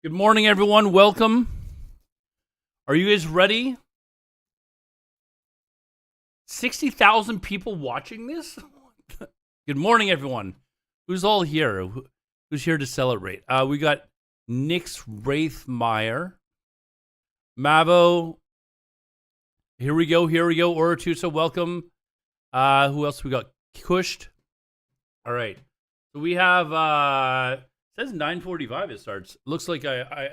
Good morning, everyone. Welcome. Are you guys ready? 60,000 people watching this? Good morning, everyone. Who's all here? Who's here to celebrate? We got Nix Wraithmeyer, Mavo. Here we go. Oratusa, welcome. Who else we got? Kusht. All right. So we have, it says 9:45 it starts. Looks like I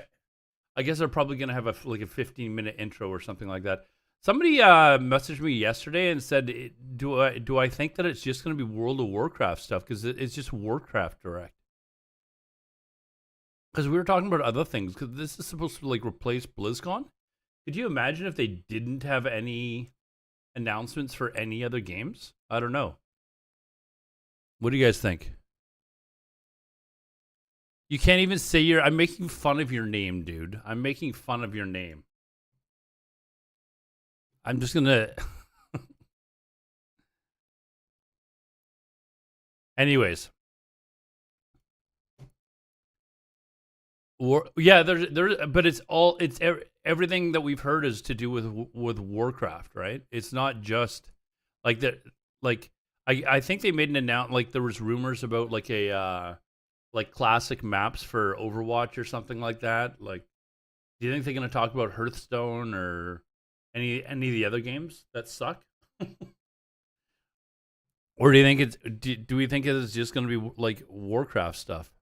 guess they're probably gonna have a 15-minute intro or something like that. Somebody messaged me yesterday and said, "Do I think that it's just gonna be World of Warcraft stuff because it's just Warcraft Direct?" Because we were talking about other things. Because this is supposed to replace BlizzCon. Could you imagine if they didn't have any announcements for any other games? I don't know. What do you guys think? You can't even say I'm making fun of your name, dude. I'm making fun of your name. I'm just gonna. Anyways. Yeah, but everything that we've heard is to do with Warcraft, right? It's not just like that. Like I think they made an announcement. Like there was rumors about like classic maps for Overwatch or something like that. Like, do you think they're gonna talk about Hearthstone or any of the other games that suck? Or do you think do we think it's just gonna be like Warcraft stuff?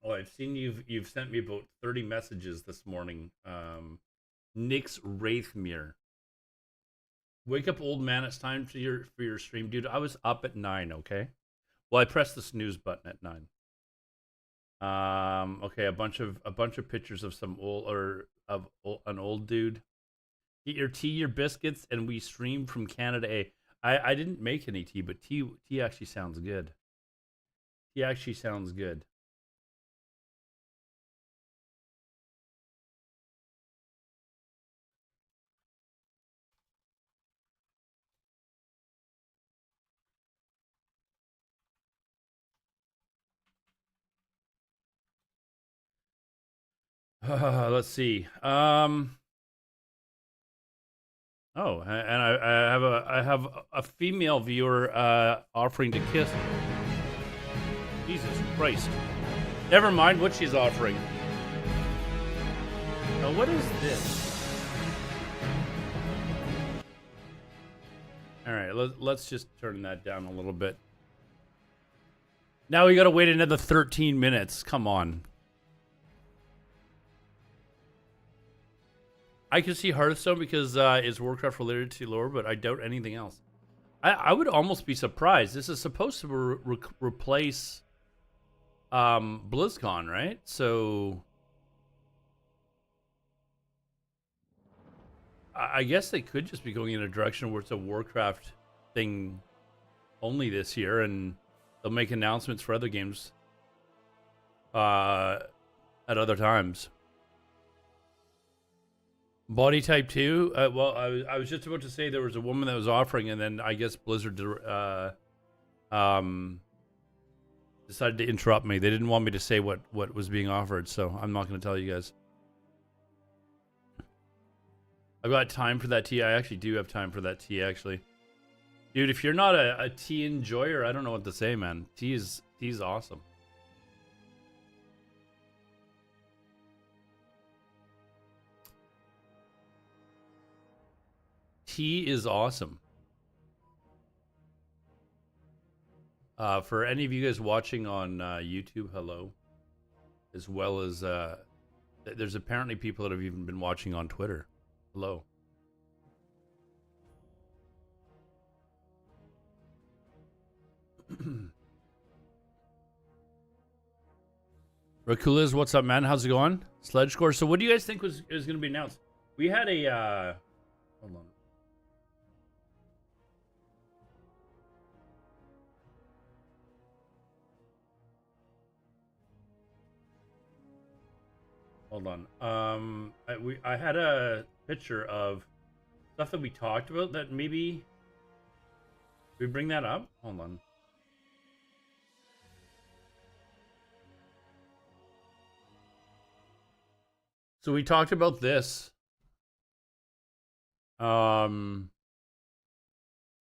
Oh, I've seen you've sent me about 30 messages this morning. Nix Wraithmere. Wake up, old man. It's time for your stream, dude. I was up at 9, okay? Well, I pressed the snooze button at 9. Okay, a bunch of pictures of some an old dude. Get your tea, your biscuits, and we stream from Canada A. I didn't make any tea, but tea actually sounds good. Tea actually sounds good. Let's see. Oh, and I have a female viewer offering to kiss. Jesus Christ! Never mind what she's offering. Now, what is this? All right, let's just turn that down a little bit. Now we gotta wait another 13 minutes. Come on. I can see Hearthstone because it's Warcraft related to lore, but I doubt anything else. I would almost be surprised. This is supposed to replace BlizzCon, right? So I guess they could just be going in a direction where it's a Warcraft thing only this year, and they'll make announcements for other games at other times. Body Type 2? Well, I was just about to say there was a woman that was offering, and then I guess Blizzard decided to interrupt me. They didn't want me to say what was being offered, so I'm not going to tell you guys. I've got time for that tea. I actually do have time for that tea, actually. Dude, if you're not a tea enjoyer, I don't know what to say, man. Tea's awesome. Tea is awesome. For any of you guys watching on YouTube, hello. As well as there's apparently people that have even been watching on Twitter. Hello. Rakulas, what's up, man? How's it going? Sledgecore. So, what do you guys think is going to be announced? We had a hold on. Hold on. I had a picture of stuff that we talked about that maybe we bring that up. Hold on. So we talked about this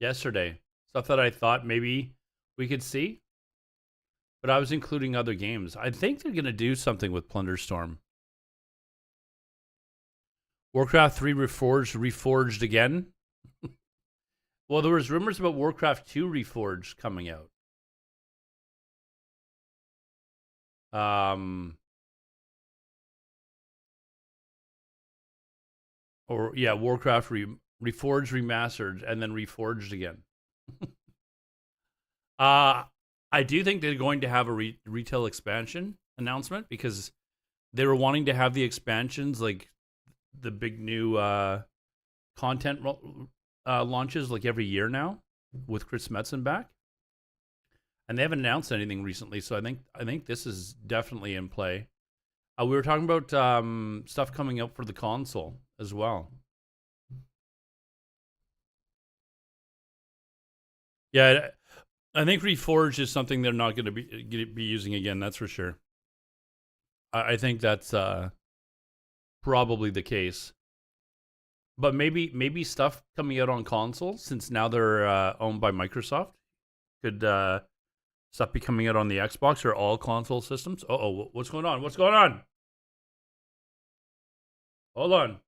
yesterday. Stuff that I thought maybe we could see. But I was including other games. I think they're going to do something with Plunderstorm. Warcraft 3 reforged again. Well, there was rumors about Warcraft 2 Reforged coming out. Warcraft Reforged Remastered and then Reforged again. I do think they're going to have a retail expansion announcement because they were wanting to have the expansions like the big new content launches like every year now with Chris Metzen back, and they haven't announced anything recently. So I think this is definitely in play. We were talking about stuff coming up for the console as well. Yeah, I think Reforged is something they're not going to be using again. That's for sure. I think that's probably the case. But maybe stuff coming out on console, since now they're owned by Microsoft. Could stuff be coming out on the Xbox or all console systems? Uh-oh, what's going on? What's going on? Hold on.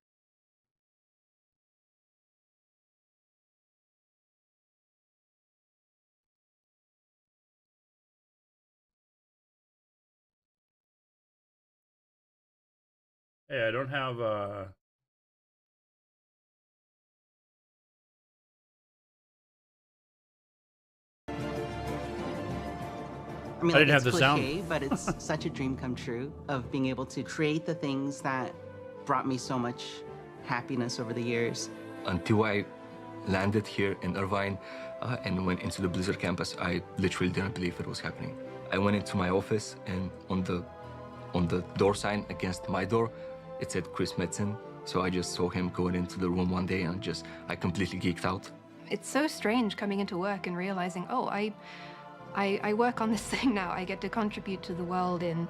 Hey, I don't have I mean, I like, didn't have it's the sound. cliche, but it's such a dream come true of being able to create the things that brought me so much happiness over the years. Until I landed here in Irvine and went into the Blizzard campus, I literally didn't believe it was happening. I went into my office, and on the door sign against my door, it said Chris Metzen. So I just saw him going into the room one day, and I completely geeked out. It's so strange coming into work and realizing, oh, I work on this thing now. I get to contribute to the world in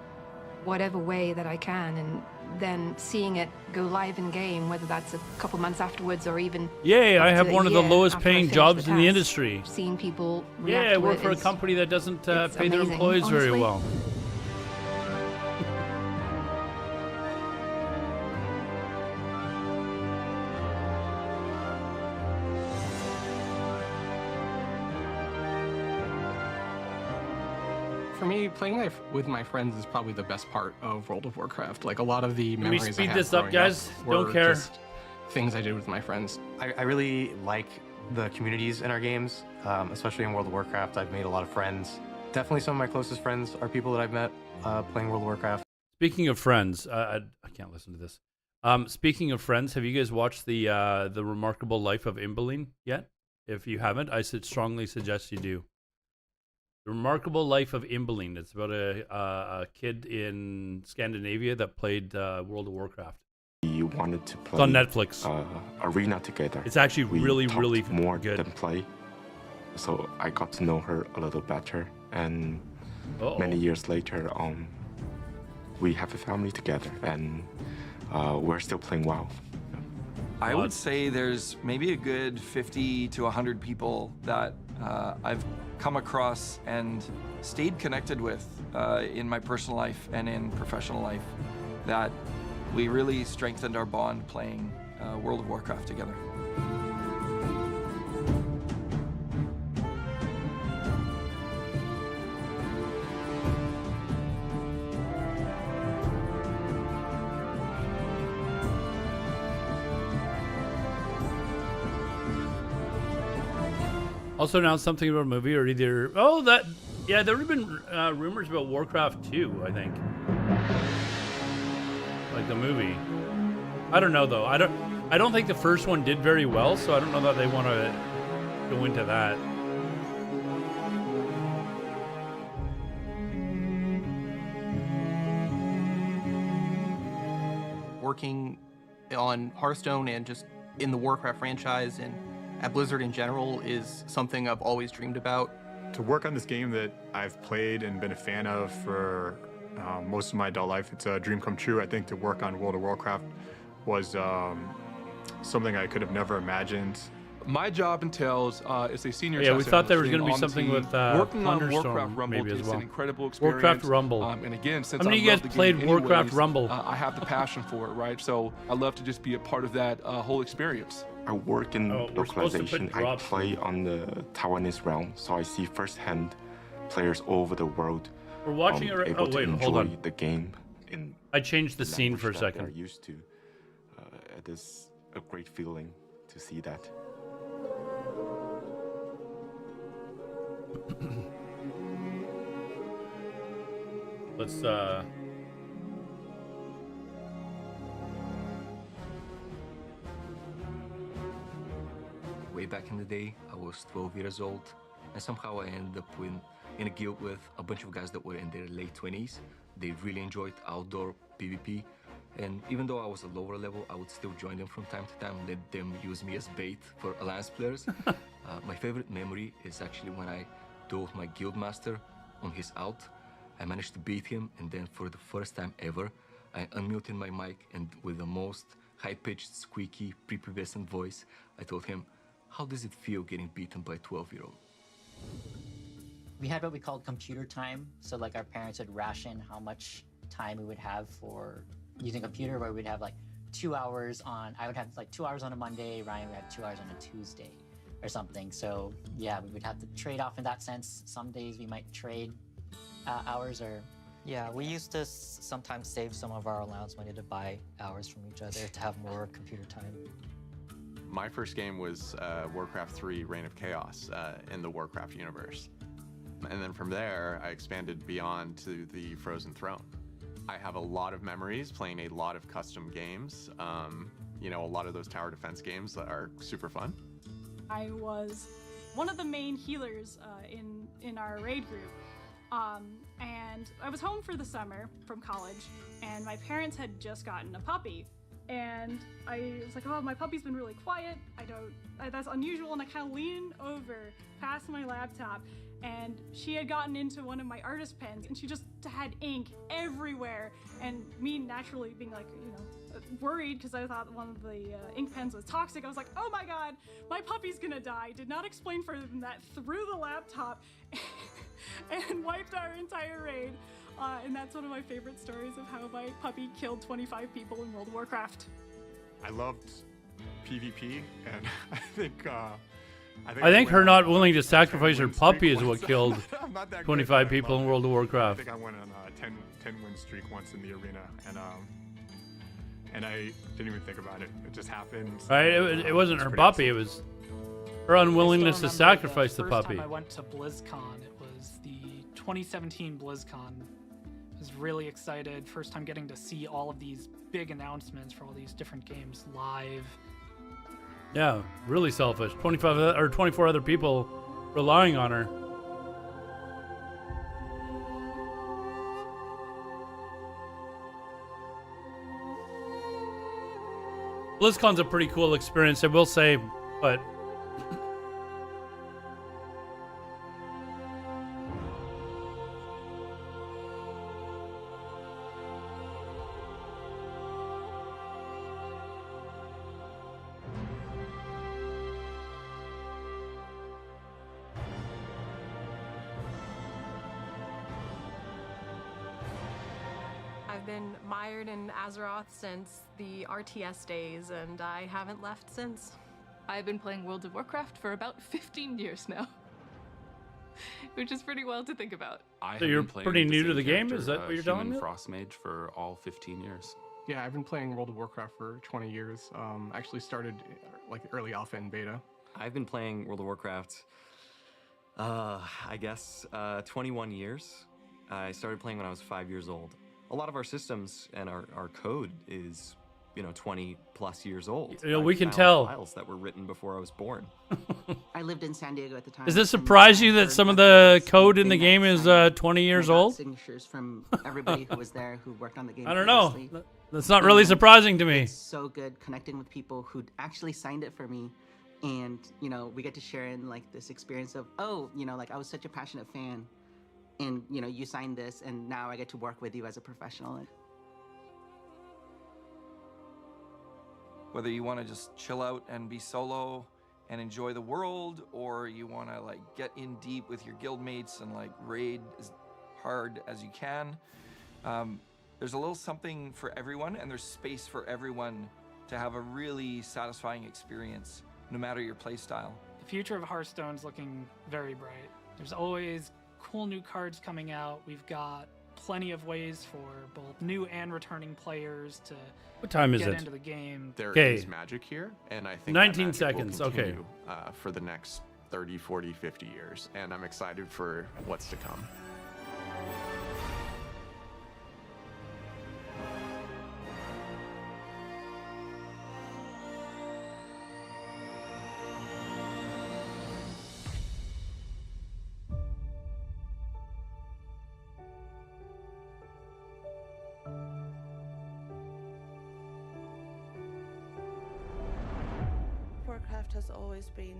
whatever way that I can, and then seeing it go live in game, whether that's a couple months afterwards or even Yay, I up have to one a of the year lowest after I paying finish jobs in the task. industry. Seeing people react Yeah, I to work it for a is- company that doesn't it's pay their amazing, employees very honestly. well. For me, playing with my friends is probably the best part of World of Warcraft. Like, a lot of the we memories I speed have this up, growing guys? were Don't care. just things I did with my friends. I really like the communities in our games, especially in World of Warcraft. I've made a lot of friends. Definitely some of my closest friends are people that I've met playing World of Warcraft. Speaking of friends, I can't listen to this. Speaking of friends, have you guys watched the Remarkable Life of Imbeline yet? If you haven't, I strongly suggest you do. The Remarkable Life of Imbeline. It's about a kid in Scandinavia that played World of Warcraft. We wanted to It's play on Netflix. Arena together. It's actually We really, talked really more good. than play. So I got to know her a little better, and Uh-oh. many years later, we have a family together, and we're still playing WoW. I Odd. would say there's maybe a good 50 to 100 people that I've come across and stayed connected with in my personal life and in professional life, that we really strengthened our bond playing World of Warcraft together. Also announced something about a movie, or either there have already been rumors about Warcraft 2, I think, like the movie. I don't know though. I don't think the first one did very well, so I don't know that they want to go into that. Working on Hearthstone and just in the Warcraft franchise and at Blizzard in general is something I've always dreamed about. To work on this game that I've played and been a fan of for most of my adult life. It's a dream come true. I think to work on World of Warcraft was something I could have never imagined. My job entails as a senior. Yeah, we test thought there was analyst going to be on the something team. with working on Thunderstorm Warcraft Rumble maybe as is well. an incredible experience. Warcraft Rumble. And again, since How many I of you love guys the played game Warcraft anyways, Rumble? I have the passion for it, right? So I love to just be a part of that whole experience. I work in Oh, we're supposed to put localization. I drops. play on the Taiwanese realm, so I see firsthand players all over the world We're watching it. able Oh to wait, enjoy hold on. the game in I changed the scene for a language that they're second. used to. It is a great feeling to see that. Let's Way back in the day, I was 12 years old, and somehow I ended up in a guild with a bunch of guys that were in their late 20s. They really enjoyed outdoor PvP, and even though I was a lower level, I would still join them from time to time, let them use me as bait for alliance players. My favorite memory is actually when I dueled my guild master on his out. I managed to beat him, and then for the first time ever, I unmuted my mic, and with the most high-pitched, squeaky, prepubescent voice, I told him, "How does it feel getting beaten by a 12-year-old?" We had what we called computer time. So like our parents would ration how much time we would have for using a computer, where we'd have like 2 hours on, I would have like 2 hours on a Monday, Ryan would have 2 hours on a Tuesday or something. So yeah, we would have to trade off in that sense. Some days we might trade hours or... Yeah, we used to sometimes save some of our allowance money to buy hours from each other to have more computer time. My first game was Warcraft 3 Reign of Chaos in the Warcraft universe. And then from there, I expanded beyond to the Frozen Throne. I have a lot of memories playing a lot of custom games. You know, a lot of those tower defense games that are super fun. I was one of the main healers in our raid group. And I was home for the summer from college, and my parents had just gotten a puppy. And I was like, oh, my puppy's been really quiet. That's unusual. And I kind of lean over past my laptop, and she had gotten into one of my artist pens, and she just had ink everywhere. And me naturally being like, you know, worried because I thought one of the ink pens was toxic. I was like, oh my God, my puppy's gonna die. Did not explain further than that. Threw the laptop and wiped our entire raid. And that's one of my favorite stories of how my puppy killed 25 people in World of Warcraft. I loved PvP, and I think her not willing to sacrifice her puppy is what killed 25 people in World of Warcraft. I think I went on a 10 win streak once in the arena, and I didn't even think about it. It just happened. Right? It wasn't her puppy. It was her unwillingness to sacrifice the First puppy. time I went to BlizzCon, it was the 2017 BlizzCon. I was really excited. First time getting to see all of these big announcements for all these different games live. Yeah, really selfish. 25 or 24 other people relying on her. BlizzCon's a pretty cool experience, I will say, but I've been mired in Azeroth since the RTS days, and I haven't left since. I've been playing World of Warcraft for about 15 years now. Which is pretty wild to think about. So you're pretty new to the game? Is that what you're telling me? Frostmage for all 15 years. Yeah, I've been playing World of Warcraft for 20 years. Actually started like early alpha and beta. I've been playing World of Warcraft, I guess, 21 years. I started playing when I was 5 years old. A lot of our systems and our code is, 20 plus years old. We can found tell. Files that were written before I was born. I lived in San Diego at the time. Does this surprise you that some of the code in the game is 20 years old? Signatures from everybody who was there who worked on the game. I don't know. previously. That's not really surprising to me. It's so good connecting with people who actually signed it for me, and we get to share in like this experience of like I was such a passionate fan and you signed this, and now I get to work with you as a professional. Whether you want to just chill out and be solo and enjoy the world, or you want to like get in deep with your guildmates and like raid as hard as you can, there's a little something for everyone, and there's space for everyone to have a really satisfying experience, no matter your play style. The future of Hearthstone's looking very bright. There's always cool new cards coming out. We've got plenty of ways for both new and returning players to What time is get it? into the game. There Okay. is magic here, and I think 19 that magic will seconds, okay. continue, for the next 30, 40, 50 years, and I'm excited for what's to come. Warcraft has always been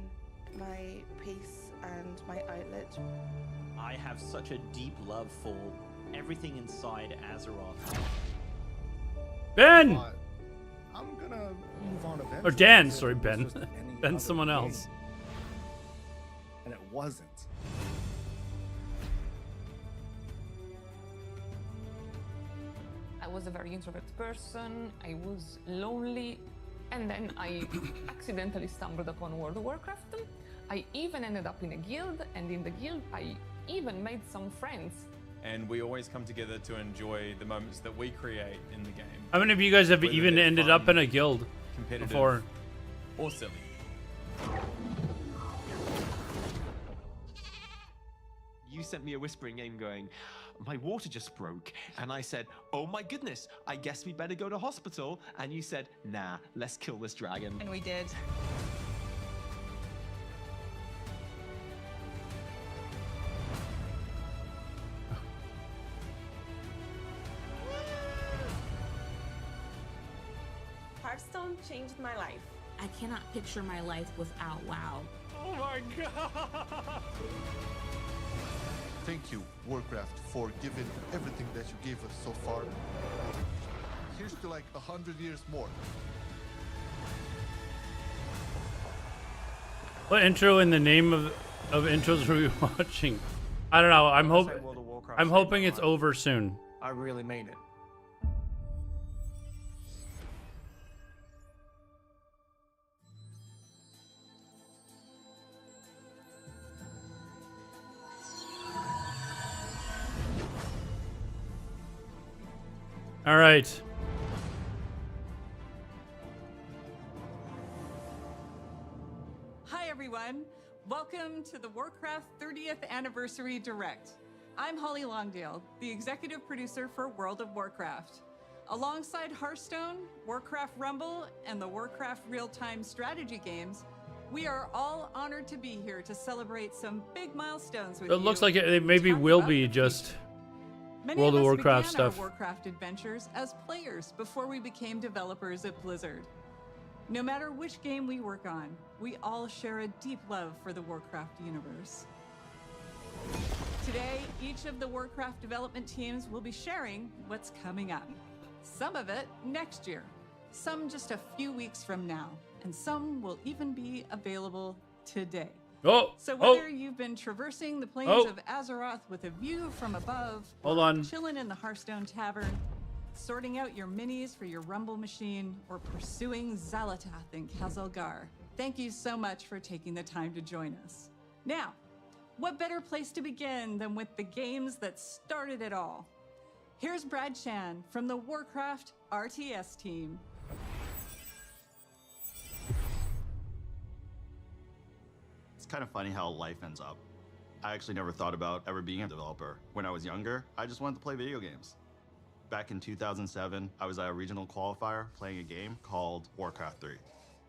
my peace and my outlet. I have such a deep love for everything inside Azeroth. Ben! I'm gonna move on eventually. Or Dan, as if sorry, it was Ben. just any Ben's other someone game. else. And it wasn't. I was a very introverted person. I was lonely. And then I accidentally stumbled upon World of Warcraft. I even ended up in a guild, and in the guild, I even made some friends. And we always come together to enjoy the moments that we create in the game. How many of you guys have Whether even they're ended fun, up in a guild competitive, before? or silly. You sent me a whispering game going, my water just broke. And I said, oh my goodness, I guess we better go to hospital. And you said, nah, let's kill this dragon. And we did. Hearthstone changed my life. I cannot picture my life without WoW. Oh my god! Thank you, Warcraft, for giving everything that you gave us so far. Here's to like 100 years more. What intro in the name of intros were we watching? I don't know. I'm hoping. I'm hoping it's over soon. I really made it. All right. Hi, everyone. Welcome to the Warcraft 30th Anniversary Direct. I'm Holly Longdale, the executive producer for World of Warcraft. Alongside Hearthstone, Warcraft Rumble, and the Warcraft real-time strategy games, we are all honored to be here to celebrate some big milestones with It you. looks like it maybe will be just Many World of us Warcraft began stuff. Our Warcraft adventures as players before we became developers at Blizzard. No matter which game we work on, we all share a deep love for the Warcraft universe. Today, each of the Warcraft development teams will be sharing what's coming up. Some of it next year, some just a few weeks from now, and some will even be available today. Oh, So whether you've been traversing the plains Oh. of Azeroth with a view from above, Hold or on. chilling in the Hearthstone Tavern, sorting out your minis for your Rumble machine, or pursuing Xalatath in Khazalgar, thank you so much for taking the time to join us. Now, what better place to begin than with the games that started it all? Here's Brad Chan from the Warcraft RTS team. It's kind of funny how life ends up. I actually never thought about ever being a developer. When I was younger, I just wanted to play video games. Back in 2007, I was at a regional qualifier playing a game called Warcraft 3.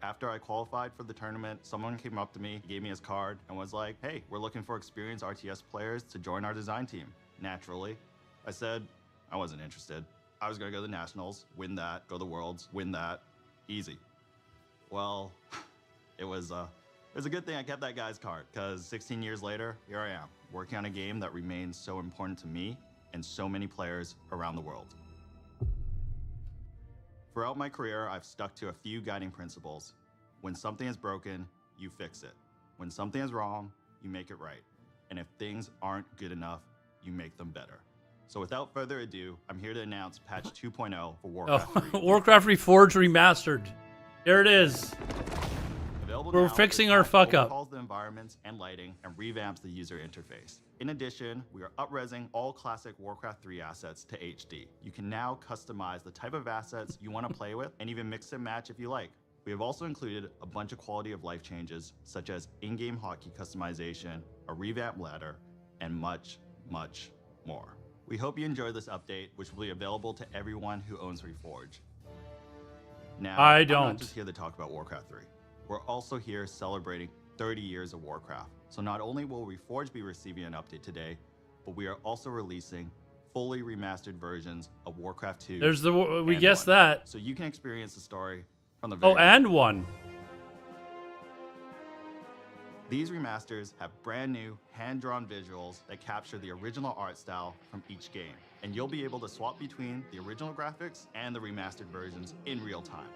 After I qualified for the tournament, someone came up to me, gave me his card, and was like, hey, we're looking for experienced RTS players to join our design team. Naturally, I said I wasn't interested. I was gonna go to the Nationals, win that, go to the Worlds, win that, easy. Well, it was It's a good thing I kept that guy's card, because 16 years later, here I am, working on a game that remains so important to me and so many players around the world. Throughout my career, I've stuck to a few guiding principles. When something is broken, you fix it. When something is wrong, you make it right. And if things aren't good enough, you make them better. So without further ado, I'm here to announce patch 2.0 for Warcraft 3. Warcraft Reforged Remastered. There it is. Available We're now, fixing this our patch fuck up. overhauls the environments and lighting and revamps the user interface. In addition, we are up-resing all classic Warcraft 3 assets to HD. You can now customize the type of assets you want to play with and even mix and match if you like. We have also included a bunch of quality of life changes, such as in-game hotkey customization, a revamped ladder, and much, much more. We hope you enjoy this update, which will be available to everyone who owns Reforged. Now, I I'm don't. not just here to talk about Warcraft 3. We're also here celebrating 30 years of Warcraft. So not only will Reforged be receiving an update today, but we are also releasing fully remastered versions of Warcraft 2. There's the we and guessed 1. that. So you can experience the story from the very Oh, and 1. These remasters have brand new hand-drawn visuals that capture the original art style from each game, and you'll be able to swap between the original graphics and the remastered versions in real time.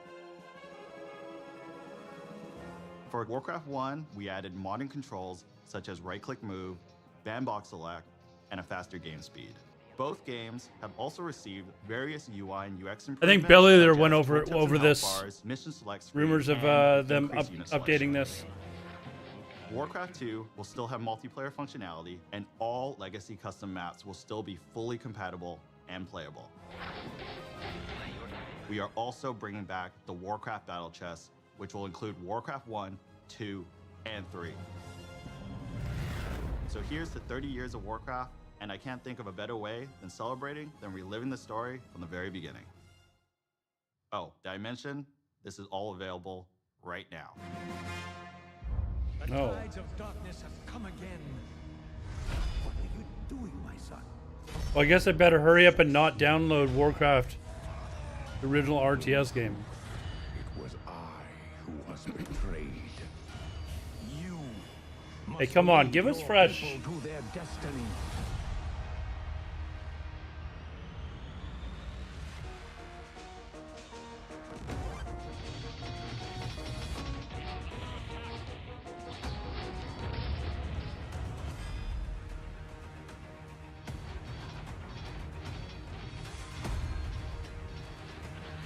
For Warcraft 1, we added modern controls such as right-click move, bandbox select, and a faster game speed. Both games have also received various UI and UX improvements. I think Belly there such went as over tooltips and health this. bars, mission select screen, Rumors of and them increased unit updating selection. this. Warcraft 2 will still have multiplayer functionality, and all legacy custom maps will still be fully compatible and playable. We are also bringing back the Warcraft Battle Chest, which will include Warcraft 1, 2, and 3. So here's to 30 years of Warcraft, and I can't think of a better way than celebrating than reliving the story from the very beginning. Oh, did I mention this is all available right now? The Oh. tides of darkness have come again. What are you doing, my son? Well, I guess I better hurry up and not download Warcraft, the original RTS game. It was I who was betrayed. You Hey, come on, lead give us your fresh. people to their destiny.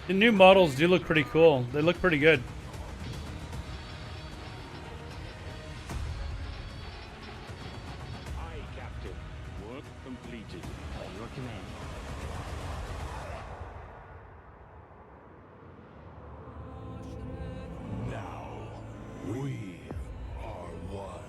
The new models do look pretty cool. They look pretty good. Aye, Captain. Work completed. By your command. Now, we are one.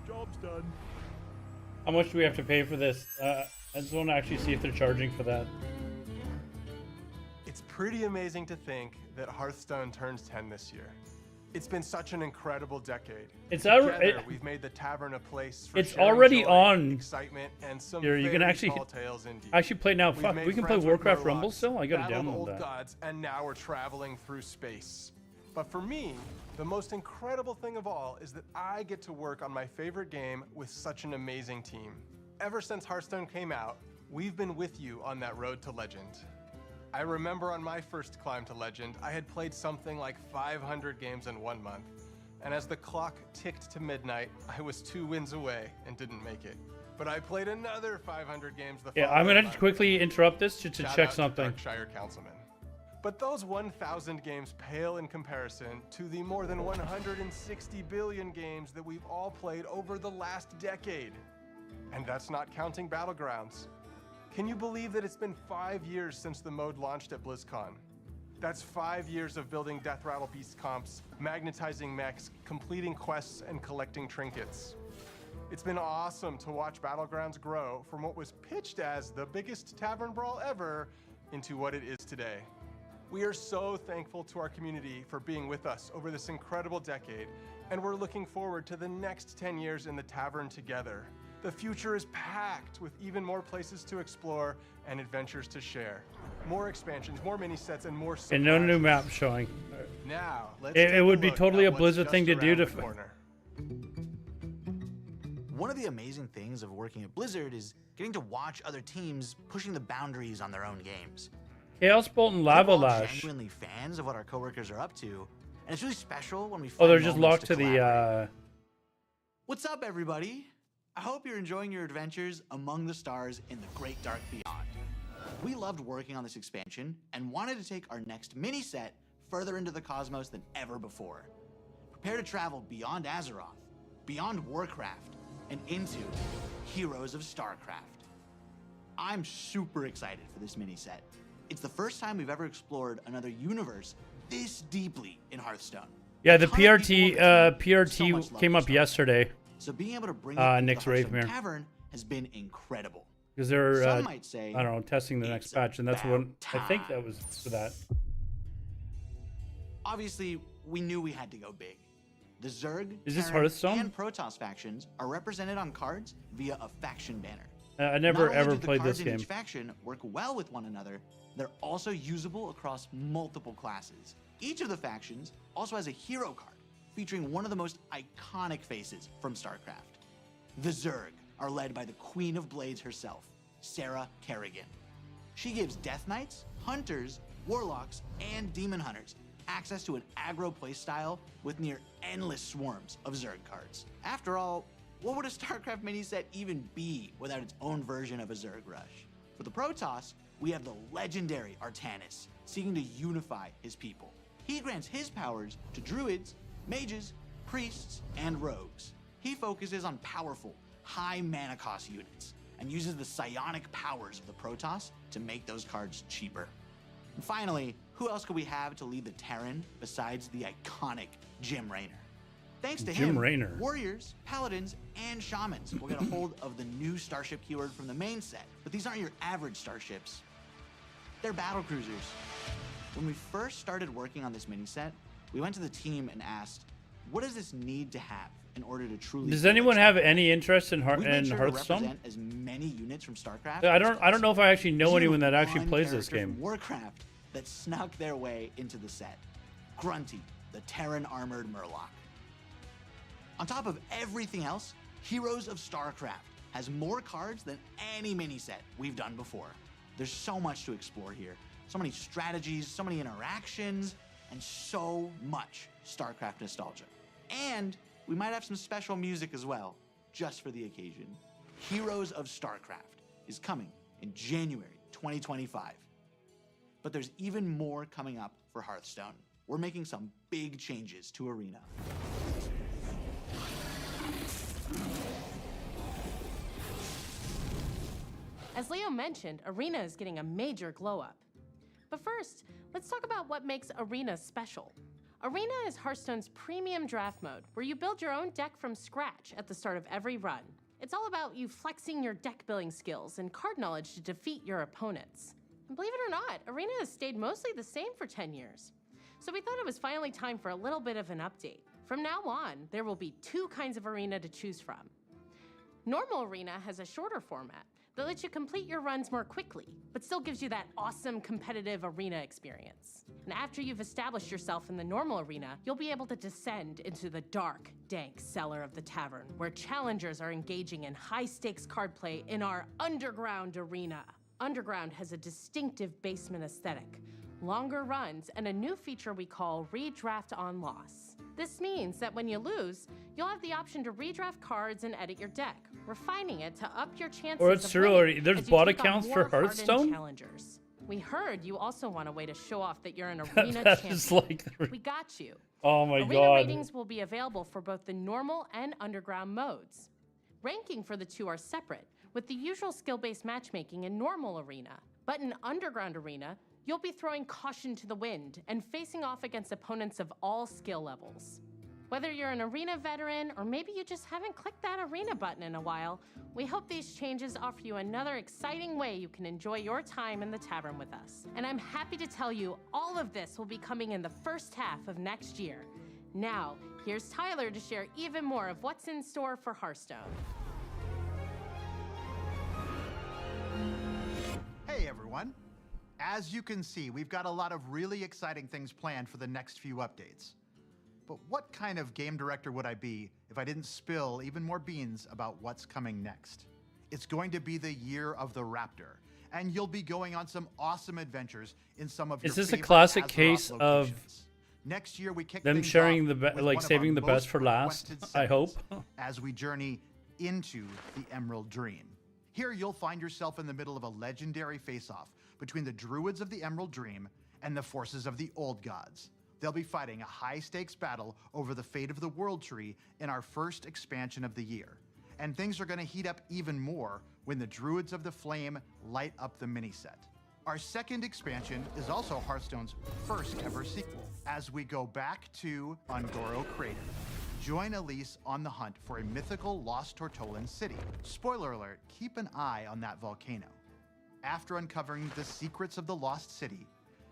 Job's done. How much do we have to pay for this? I just want to actually see if they're charging for that. It's pretty amazing to think that Hearthstone turns 10 this year. It's been such an incredible decade. Together, we've made the tavern a place for It's sharing already joy, on. excitement, and some Here, you can very actually tall tales indeed. actually play now. We've Fuck, made we can play friends with Warcraft Murlocs, Rumble still. I gotta battled download old that. gods, and now we're traveling through space. But for me, the most incredible thing of all is that I get to work on my favorite game with such an amazing team. Ever since Hearthstone came out, we've been with you on that road to legend. I remember on my first climb to legend, I had played something like 500 games in 1 month. And as the clock ticked to midnight, I was 2 wins away and didn't make it. But I played another 500 games the Yeah, I'm following gonna month. quickly interrupt this to Shout check out something. To Darkshire Councilman. But those 1,000 games pale in comparison to the more than 160 billion games that we've all played over the last decade. And that's not counting Battlegrounds. Can you believe that it's been 5 years since the mode launched at BlizzCon? That's 5 years of building Death Rattle Beast comps, magnetizing mechs, completing quests, and collecting trinkets. It's been awesome to watch Battlegrounds grow from what was pitched as the biggest tavern brawl ever into what it is today. We are so thankful to our community for being with us over this incredible decade, and we're looking forward to the next 10 years in the tavern together. The future is packed with even more places to explore and adventures to share. More expansions, more mini sets, and more And no new surprises. map showing. Now, let's It take would a be look totally at a what's Blizzard just thing to do around to. the corner. One of the amazing things of working at Blizzard is getting to watch other teams pushing the boundaries on their own games. Chaos Bolt and We're Lava all Lash. genuinely fans of what our coworkers are up to, and it's really special when we Oh, find they're just moments locked to the. collaborate. What's up, everybody? I hope you're enjoying your adventures among the stars in the Great Dark Beyond. We loved working on this expansion and wanted to take our next mini set further into the cosmos than ever before. Prepare to travel beyond Azeroth, beyond Warcraft, and into Heroes of StarCraft. I'm super excited for this mini set. It's the first time we've ever explored another universe this deeply in Hearthstone. Yeah, the A ton of people PRT on the team so much PRT love came for up Star Wars. yesterday. So being able to bring it into Nick's the Hearthstone Wraithmere. Tavern has been incredible. Because they're, Some might say I don't know, testing the next patch, and that's what I think that was for that. Obviously, we knew we had to go big. The Zerg, Is this Terran, Hearthstone? and Protoss factions are represented on cards via a faction banner. I never Not only ever do the played cards this in game. each faction work well with one another, they're also usable across multiple classes. Each of the factions also has a hero card featuring one of the most iconic faces from StarCraft. The Zerg are led by the Queen of Blades herself, Sarah Kerrigan. She gives Death Knights, Hunters, Warlocks, and Demon Hunters access to an aggro playstyle with near endless swarms of Zerg cards. After all, what would a StarCraft mini set even be without its own version of a Zerg rush? For the Protoss, we have the legendary Artanis, seeking to unify his people. He grants his powers to druids, mages, priests, and rogues. He focuses on powerful, high mana cost units, and uses the psionic powers of the Protoss to make those cards cheaper. And finally, who else could we have to lead the Terran besides the iconic Jim Raynor? Thanks to Jim him, Raynor. warriors, paladins, and shamans will get a hold of the new starship keyword from the main set. But these aren't your average starships. They're battle cruisers. When we first started working on this mini set, we went to the team and asked, what does this need to have in order to truly Does feel anyone like have any interest in, we made sure to Hearthstone? represent as many units from StarCraft. I as don't know if I actually know Here's anyone that actually one plays this character from game. Warcraft that snuck their way into the set. Grunty, the Terran armored Murloc. On top of everything else, Heroes of StarCraft has more cards than any mini set we've done before. There's so much to explore here. So many strategies, so many interactions, and so much StarCraft nostalgia. And we might have some special music as well, just for the occasion. Heroes of StarCraft is coming in January 2025. But there's even more coming up for Hearthstone. We're making some big changes to Arena. As Leo mentioned, Arena is getting a major glow up. But first, let's talk about what makes Arena special. Arena is Hearthstone's premium draft mode, where you build your own deck from scratch at the start of every run. It's all about you flexing your deck building skills and card knowledge to defeat your opponents. And believe it or not, Arena has stayed mostly the same for 10 years. So we thought it was finally time for a little bit of an update. From now on, there will be 2 kinds of Arena to choose from. Normal Arena has a shorter format that lets you complete your runs more quickly, but still gives you that awesome competitive arena experience. And after you've established yourself in the normal arena, you'll be able to descend into the dark, dank cellar of the tavern, where challengers are engaging in high-stakes card play in our Underground Arena. Underground has a distinctive basement aesthetic, longer runs, and a new feature we call Redraft on Loss. This means that when you lose, you'll have the option to redraft cards and edit your deck, refining it to up your chances Or it's of true, winning or there's as you bot take on accounts more for hardened Hearthstone? challengers. We heard you also want a way to show off that you're an arena That's champion. just like the- We got you. Oh my Arena god. ratings will be available for both the normal and underground modes. Ranking for the 2 are separate, with the usual skill-based matchmaking in normal arena. But in underground arena, You'll be throwing caution to the wind and facing off against opponents of all skill levels. Whether you're an arena veteran or maybe you just haven't clicked that arena button in a while, we hope these changes offer you another exciting way you can enjoy your time in the tavern with us. And I'm happy to tell you all of this will be coming in the first half of next year. Now, here's Tyler to share even more of what's in store for Hearthstone. Hey everyone. As you can see, we've got a lot of really exciting things planned for the next few updates. But what kind of game director would I be if I didn't spill even more beans about what's coming next? It's going to be the year of the Raptor, and you'll be going on some awesome adventures in some of your Is this a favorite classic Azeroth case of locations. Next year we kick them things sharing off the with like one of saving our the best most for last? requested I hope. segments as we journey into the Emerald Dream. Here you'll find yourself in the middle of a legendary face-off between the Druids of the Emerald Dream and the forces of the Old Gods. They'll be fighting a high-stakes battle over the fate of the World Tree in our first expansion of the year. And things are going to heat up even more when the Druids of the Flame light up the mini-set. Our second expansion is also Hearthstone's first ever sequel, as we go back to Ungoro Crater. Join Elise on the hunt for a mythical lost Tortolan city. Spoiler alert, keep an eye on that volcano. After uncovering the secrets of the lost city,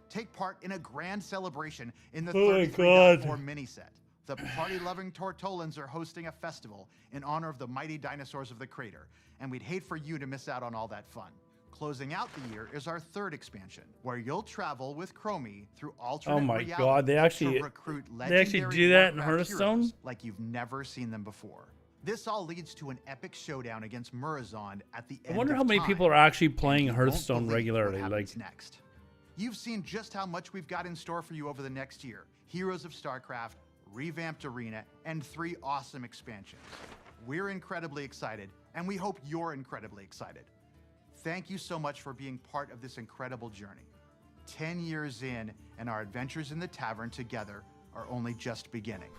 take part in a grand celebration in the Oh my 33.4 God. mini-set. The party-loving Tortolans are hosting a festival in honor of the mighty dinosaurs of the crater, and we'd hate for you to miss out on all that fun. Closing out the year is our third expansion, where you'll travel with Chromie through alternate Oh my reality God, they actually to recruit they actually legendary do that in Warcraft Hearthstone? heroes like you've never seen them before. This all leads to an epic showdown against Murozond at the I end wonder of how many time. people are actually playing You won't Hearthstone believe what regularly. happens Like, next. You've seen just how much we've got in store for you over the next year. Heroes of StarCraft, revamped arena, and 3 awesome expansions. We're incredibly excited, and we hope you're incredibly excited. Thank you so much for being part of this incredible journey. 10 years in, and our adventures in the tavern together are only just beginning.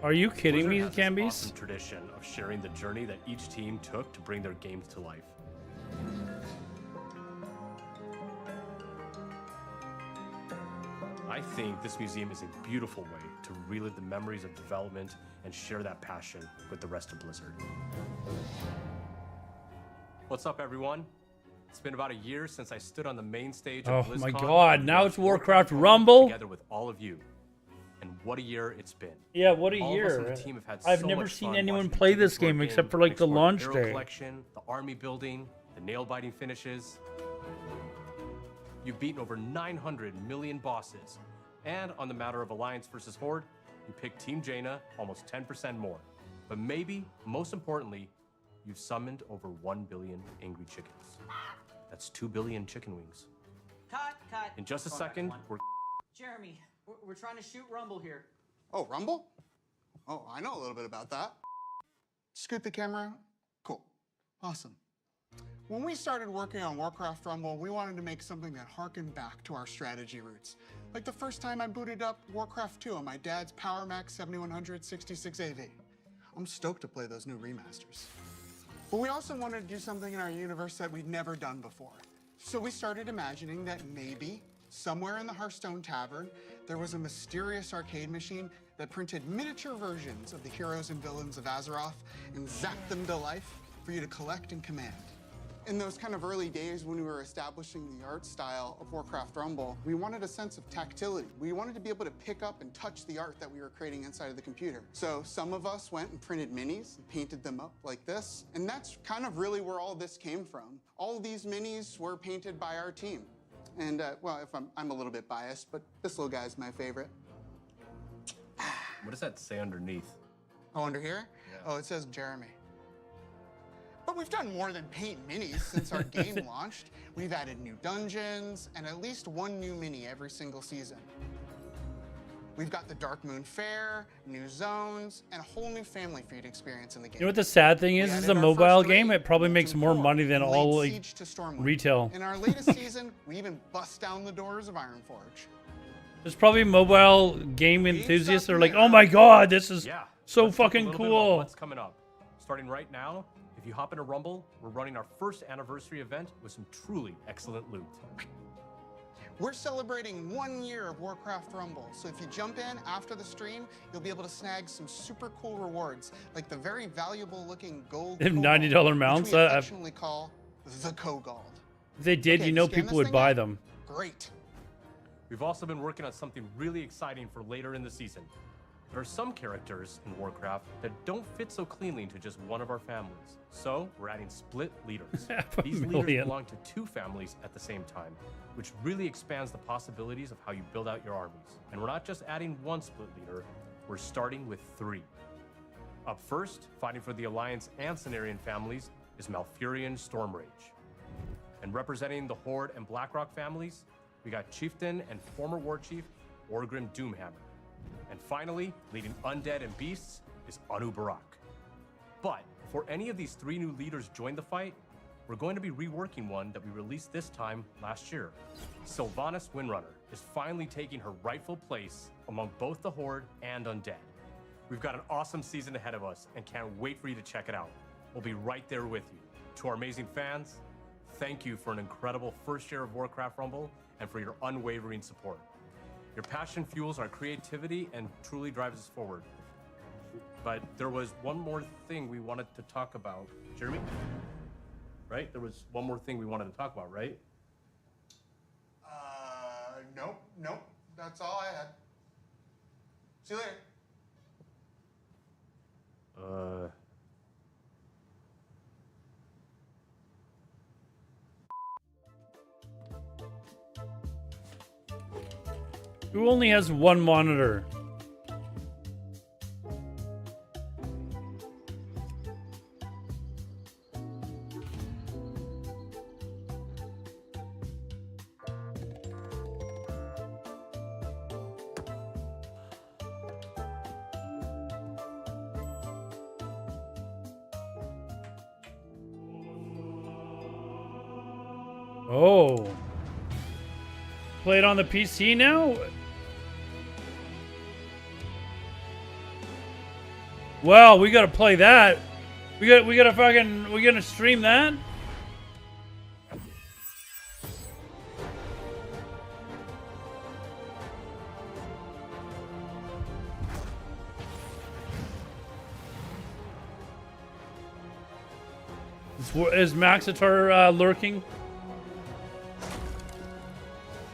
are you kidding me, Blizzard has this Cambies? awesome tradition of sharing the journey that each team took to bring their games to life. I think this museum is a beautiful way to relive the memories of development and share that passion with the rest of Blizzard. What's up, everyone? It's been about a year since I stood on the main stage of Oh BlizzCon my God, now and it's Warcraft Rumble Rumble? together with all of you. And what a year it's been. Yeah, what a All of us on year. the team have had I've so never much seen fun anyone watching the play teams this game work except in, for, like, the exploring launch hero day. collection, the army building, the nail-biting finishes. You've beaten over 900 million bosses. And on the matter of Alliance versus Horde, you picked Team Jaina almost 10% more. But maybe, most importantly, you've summoned over 1 billion angry chickens. That's 2 billion chicken wings. Cut. In just a Going back second, one. we're Jeremy, we're trying to shoot Rumble here. Oh, Rumble? Oh, I know a little bit about that. Scoot the camera. Cool. Awesome. When we started working on Warcraft Rumble, we wanted to make something that harkened back to our strategy roots. Like the first time I booted up Warcraft 2 on my dad's PowerMac 7100 66 AV. I'm stoked to play those new remasters. But we also wanted to do something in our universe that we'd never done before. So we started imagining that maybe, somewhere in the Hearthstone Tavern, there was a mysterious arcade machine that printed miniature versions of the heroes and villains of Azeroth and zapped them to life for you to collect and command. In those kind of early days when we were establishing the art style of Warcraft Rumble, we wanted a sense of tactility. We wanted to be able to pick up and touch the art that we were creating inside of the computer. So some of us went and printed minis and painted them up like this. And that's kind of really where all this came from. All of these minis were painted by our team. And well, if I'm a little bit biased, but this little guy's my favorite. What does that say underneath? Oh, under here? Yeah. Oh, it says Jeremy. But we've done more than paint minis since our game launched. We've added new dungeons and at least one new mini every single season. We've got the Dark Moon Fair, new zones, and a whole new family for you to experience in the game. You know what the sad thing is? We It's added a our mobile first game. raid, It probably makes more money than and all laid like siege to Stormwind. retail. In our latest season, we even bust down the doors of Ironforge. There's probably mobile game enthusiasts that are like, oh my god, this is so let's talk a fucking little bit about cool. what's coming up? Starting right now, if you hop into Rumble, we're running our first anniversary event with some truly excellent loot. We're celebrating 1 year of Warcraft Rumble, so if you jump in after the stream, you'll be able to snag some super cool rewards, like the very valuable looking gold They have Kobold, $90 mounts? which we affectionately call the Kogold. If they did, Okay, you know scan people this would thing buy out? them. Great. We've also been working on something really exciting for later in the season. There are some characters in Warcraft that don't fit so cleanly into just one of our families. So we're adding split leaders. These leaders $500,000. belong to 2 families at the same time, which really expands the possibilities of how you build out your armies. And we're not just adding 1 split leader, we're starting with 3. Up first, fighting for the Alliance and Cenarian families, is Malfurion Stormrage. And representing the Horde and Blackrock families, we got Chieftain and former War Chief Orgrim Doomhammer. And finally, leading Undead and Beasts is Anu Barak. But before any of these 3 new leaders join the fight, we're going to be reworking one that we released this time last year. Sylvanas Windrunner is finally taking her rightful place among both the Horde and Undead. We've got an awesome season ahead of us and can't wait for you to check it out. We'll be right there with you. To our amazing fans, thank you for an incredible first year of Warcraft Rumble and for your unwavering support. Your passion fuels our creativity and truly drives us forward. But there was one more thing we wanted to talk about. Jeremy? Right? There was one more thing we wanted to talk about, right? Nope. That's all I had. See you later. Who only has 1 monitor? Oh. Play it on the PC now? Well, we gotta play that. We gonna stream that? Is Maxitar lurking?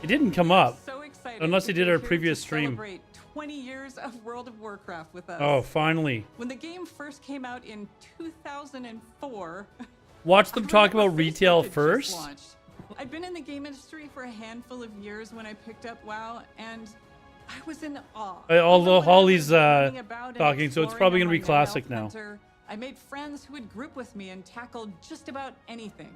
It didn't come up. So excited Unless he did our to previous stream. Celebrate 20 years of World of Warcraft with us. Oh, finally. When the game first came out in 2004, Watch them talk about retail first. I'd been in the game industry for a handful of years when I picked up WoW, and I was in awe. Although Holly's learning about and talking, so it's exploring probably on gonna be my classic Elf now. Hunter, I made friends who would group with me and tackle just about anything,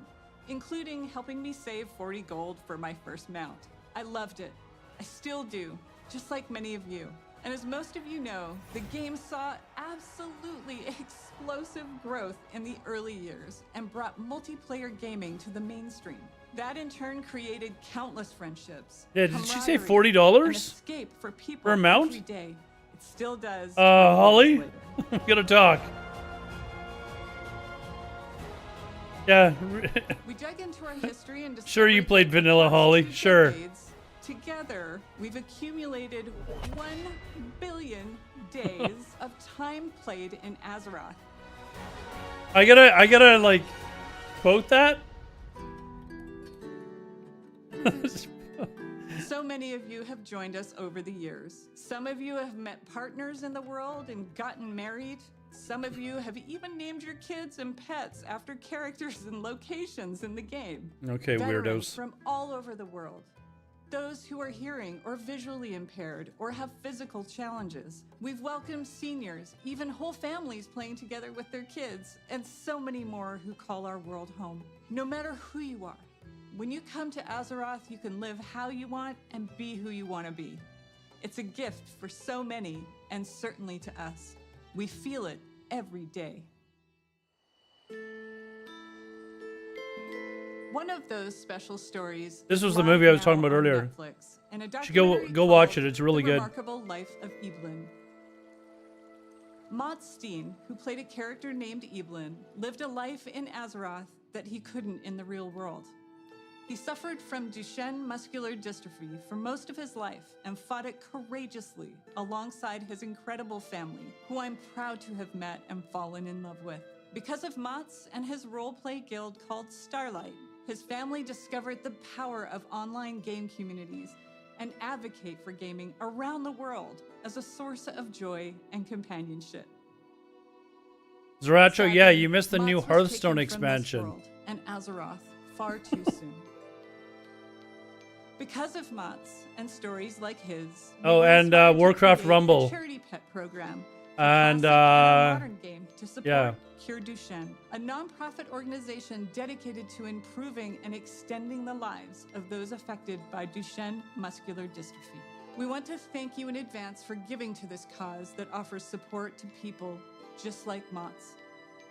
including helping me save 40 gold for my first mount. I loved it. I still do, just like many of you. And as most of you know, the game saw absolutely explosive growth in the early years and brought multiplayer gaming to the mainstream. That in turn created countless friendships. Yeah, did she say camaraderie, $40? and escape for people For a mount? every day. It still does. Holly? We gotta talk. Yeah. We dug into our history and Sure you discovered played that vanilla, for Holly. 2 Sure. decades, together, we've accumulated 1 billion days of time played in Azeroth. I gotta like quote that. So many of you have joined us over the years. Some of you have met partners in the world and gotten married. Some of you have even named your kids and pets after characters and locations in the game. Okay, Veterans weirdos. from all over the world. Those who are hearing or visually impaired or have physical challenges. We've welcomed seniors, even whole families playing together with their kids, and so many more who call our world home. No matter who you are, when you come to Azeroth, you can live how you want and be who you want to be. It's a gift for so many, and certainly to us. We feel it every day. One of those special stories. This is was the live movie I was now talking about on earlier. Netflix, and a You should documentary go watch called it. It's really The good. Remarkable Life of Evelyn. Mott Steen, who played a character named Evelyn, lived a life in Azeroth that he couldn't in the real world. He suffered from Duchenne muscular dystrophy for most of his life and fought it courageously alongside his incredible family, who I'm proud to have met and fallen in love with. Because of Mott's and his roleplay guild called Starlight, his family discovered the power of online game communities and advocate for gaming around the world as a source of joy and companionship. Zeracho, yeah, Sadly, you missed the new Mott's was Hearthstone taken from this expansion. world and Azeroth far too soon. Because of Mott's and stories like his, Oh, we and inspired to Warcraft create a Rumble. charity pet program for And, classic a modern game to support yeah. Cure Duchenne, a nonprofit organization dedicated to improving and extending the lives of those affected by Duchenne muscular dystrophy. We want to thank you in advance for giving to this cause that offers support to people just like Mott's.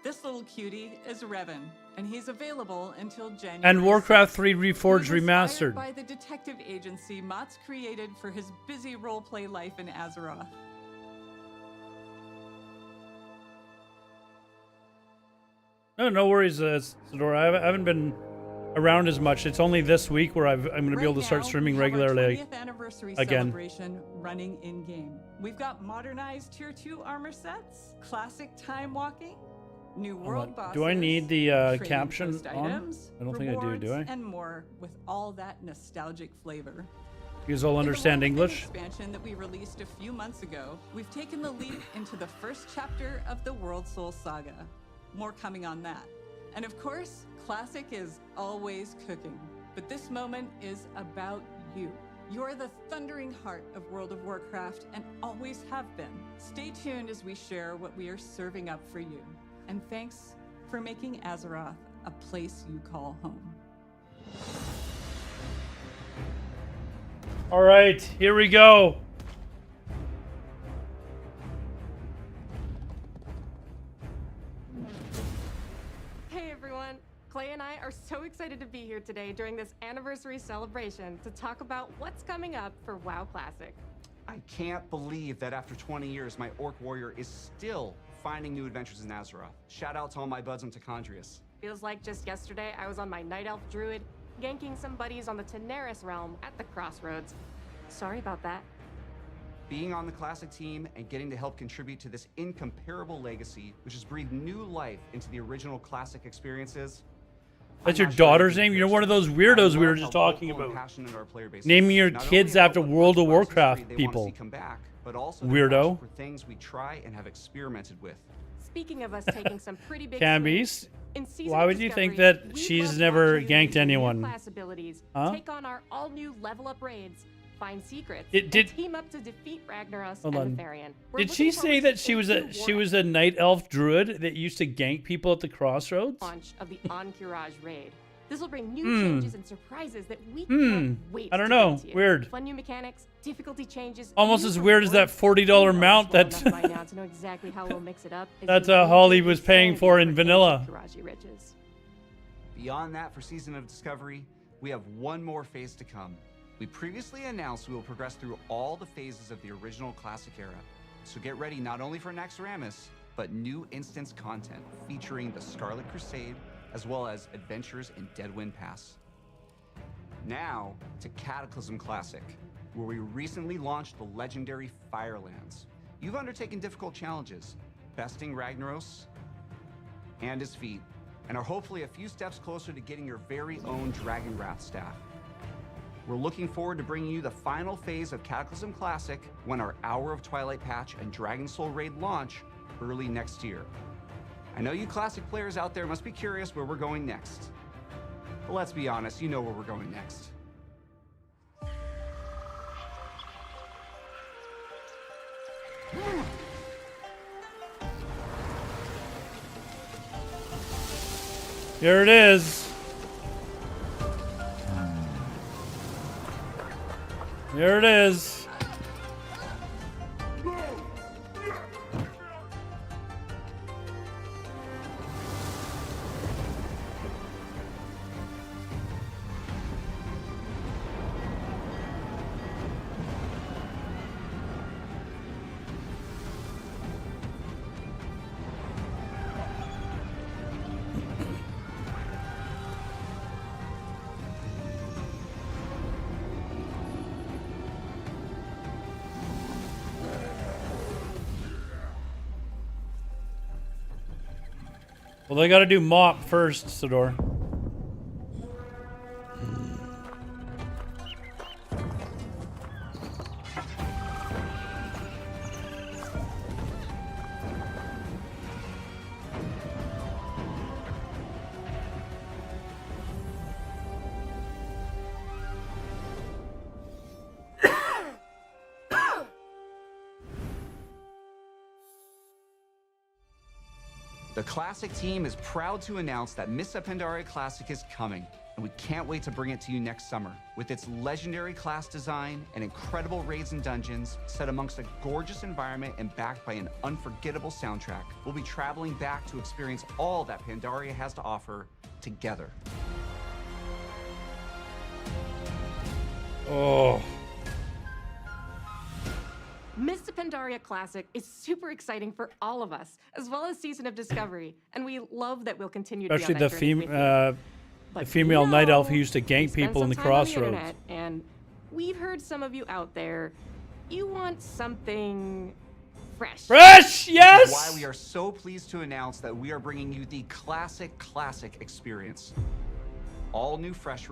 This little cutie is Revan, and he's available until January. And Warcraft 3 He was Reforged inspired Remastered. by the detective agency Mott's created for his busy roleplay life in Azeroth. No worries, Sadora. I haven't been around as much. It's only this week where I'm going to be able to start Now, streaming we have our regularly 20th anniversary again. celebration running in game. We've got modernized Tier 2 armor sets, classic time walking, new world bosses. Do I need the trading caption post on? items, I don't think I do. Do I? rewards, and more with all that nostalgic flavor. You guys all understand In the World of English? Fame expansion that we released a few months ago, we've taken the leap into the first chapter of the World Soul Saga. More coming on that. And of course, Classic is always cooking, but this moment is about you. You're the thundering heart of World of Warcraft and always have been. Stay tuned as we share what we are serving up for you. And thanks for making Azeroth a place you call home. All right, here we go. Hey everyone! Clay and I are so excited to be here today during this anniversary celebration to talk about what's coming up for WoW Classic. I can't believe that after 20 years, my Orc Warrior is still finding new adventures in Azeroth. Shout out to all my buds on Tacondrius. Feels like just yesterday I was on my Night Elf Druid, ganking some buddies on the Teneris realm at the Crossroads. Sorry about that. Being on the Classic team and getting to help contribute to this incomparable legacy, which has breathed new life into the original Classic experiences. That's your daughter's name? You're one of those weirdos we were just talking about. Naming your kids after World of Warcraft people. But also Weirdo. for things we try and have experimented with. Speaking of us taking some pretty big Cambies, swings, in season why of would you think Discovery, that we she's love never watching you ganked use your new anyone? class abilities, Huh? take on our all-new level-up raids, find secrets, It and did- team up to defeat Ragnaros Hold and on. the Therian. We're Did looking she say forward that to she was Age 2 she was a night elf druid that used to gank people at the crossroads? launch of the Encourage raid. This will bring new Hmm. changes and surprises that we Hmm. can't wait I don't to know. bring to you. Weird. Fun new mechanics, difficulty changes. Almost new as weird as that rewards. $40 mount Well that enough by now to know exactly how we'll mix it up as that we move Holly through was the paying sands for in of vanilla. Encourage riches. Beyond that, for Season of Discovery, we have one more phase to come. We previously announced we will progress through all the phases of the original Classic era. So get ready not only for Naxxramas, but new instance content featuring the Scarlet Crusade, as well as adventures in Deadwind Pass. Now to Cataclysm Classic, where we recently launched the legendary Firelands. You've undertaken difficult challenges, besting Ragnaros and his feet, and are hopefully a few steps closer to getting your very own Dragon Wrath staff. We're looking forward to bringing you the final phase of Cataclysm Classic when our Hour of Twilight patch and Dragon Soul raid launch early next year. I know you Classic players out there must be curious where we're going next. But let's be honest, you know where we're going next. Here it is. Here it is. Well, they got to do mop first, Sidor. The Classic team is proud to announce that Mists of Pandaria Classic is coming, and we can't wait to bring it to you next summer. With its legendary class design and incredible raids and dungeons, set amongst a gorgeous environment and backed by an unforgettable soundtrack, we'll be traveling back to experience all that Pandaria has to offer together. Oh. Mists of Pandaria Classic is super exciting for all of us, as well as Season of Discovery, and we love that we'll continue to Especially be on that journey with you. the female night elf who used to gank people in the crossroads. Internet, and we've heard some of you out there, you want something fresh. Fresh, yes! Which is why we are so pleased to announce that we are bringing you the Classic experience. All new fresh